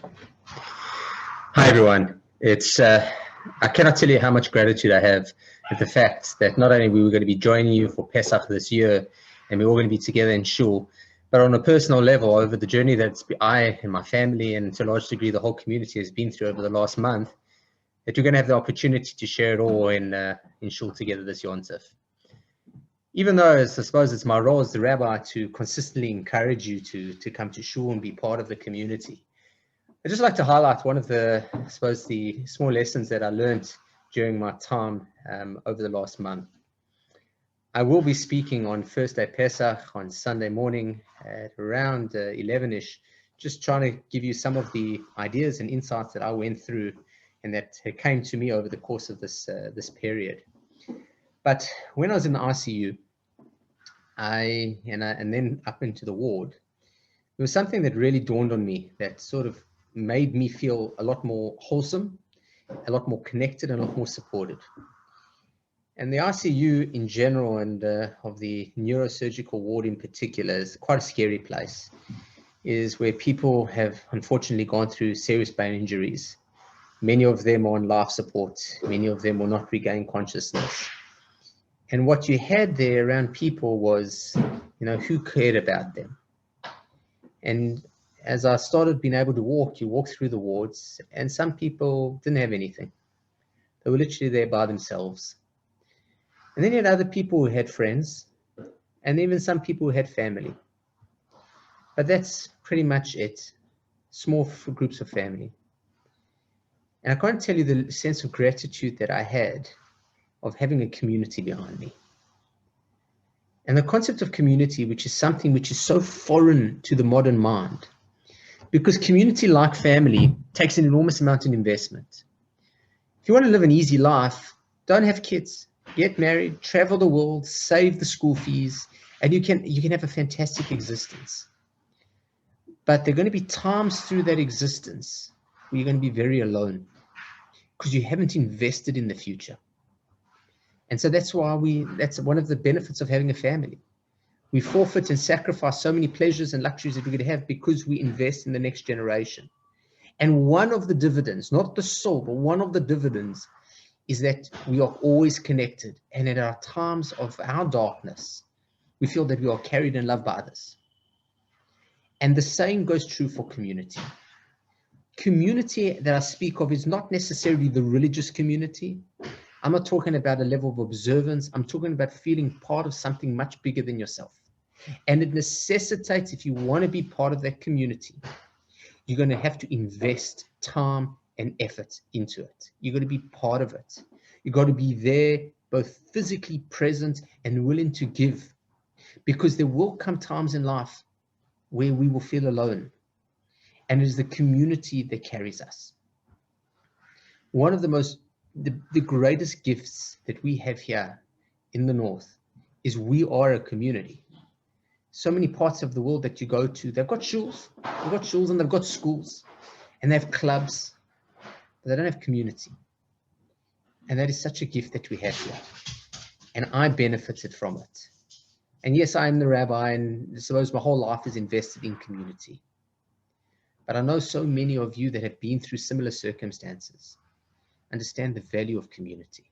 Hi everyone. I cannot tell you how much gratitude I have at the fact that not only we were going to be joining you for Pesach this year and we're all going to be together in shul, but on a personal level over the journey that I and my family and to a large degree the whole community has been through over the last month, that you're going to have the opportunity to share it all in shul together this Yontif. Even though I suppose it's my role as the rabbi to consistently encourage you to come to shul and be part of the community, I'd just like to highlight one of the small lessons that I learned during my time over the last month. I will be speaking on first day Pesach on Sunday morning at around 11ish, just trying to give you some of the ideas and insights that I went through and that came to me over the course of this period. But when I was in the ICU, and then up into the ward, there was something that really dawned on me that sort of made me feel a lot more wholesome, a lot more connected, and a lot more supported. And the ICU in general and of the neurosurgical ward in particular is quite a scary place. It is where people have unfortunately gone through serious brain injuries. Many of them are on life support. Many of them will not regain consciousness. And what you had there around people was, who cared about them? And as I started being able to walk, you walk through the wards, and some people didn't have anything. They were literally there by themselves. And then you had other people who had friends, and even some people who had family. But that's pretty much it. Small groups of family. And I can't tell you the sense of gratitude that I had of having a community behind me. And the concept of community, which is something which is so foreign to the modern mind, because community, like family, takes an enormous amount of investment. If you want to live an easy life, don't have kids, get married, travel the world, save the school fees, and you can have a fantastic existence. But there are going to be times through that existence where you're going to be very alone because you haven't invested in the future. And so that's one of the benefits of having a family. We forfeit and sacrifice so many pleasures and luxuries that we're going to have because we invest in the next generation. And one of the dividends, not the soul, but one of the dividends is that we are always connected. And at our times of our darkness, we feel that we are carried and loved by others. And the same goes true for community. Community that I speak of is not necessarily the religious community. I'm not talking about a level of observance. I'm talking about feeling part of something much bigger than yourself. And it necessitates, if you want to be part of that community, you're going to have to invest time and effort into it. You're going to be part of it. You've got to be there, both physically present and willing to give. Because there will come times in life where we will feel alone. And it is the community that carries us. One of the greatest gifts that we have here in the North is we are a community. So many parts of the world that you go to, they've got shuls and they've got schools and they have clubs, but they don't have community. And that is such a gift that we have here. And I benefited from it. And yes, I am the rabbi, and I suppose my whole life is invested in community. But I know so many of you that have been through similar circumstances understand the value of community.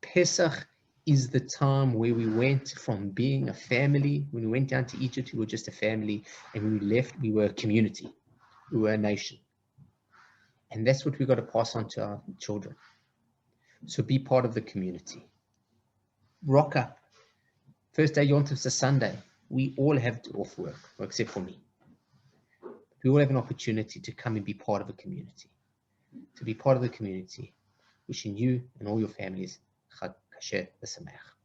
Pesach is the time where we went from being a family. When we went down to Egypt, we were just a family. And when we left, we were a community. We were a nation. And that's what we've got to pass on to our children. So be part of the community. Rock up. First day Yom Tov is a Sunday. We all have off work, except for me. We all have an opportunity to come and be part of a community. To be part of the community. Wishing you and all your families Chag Kasher V'Sameach.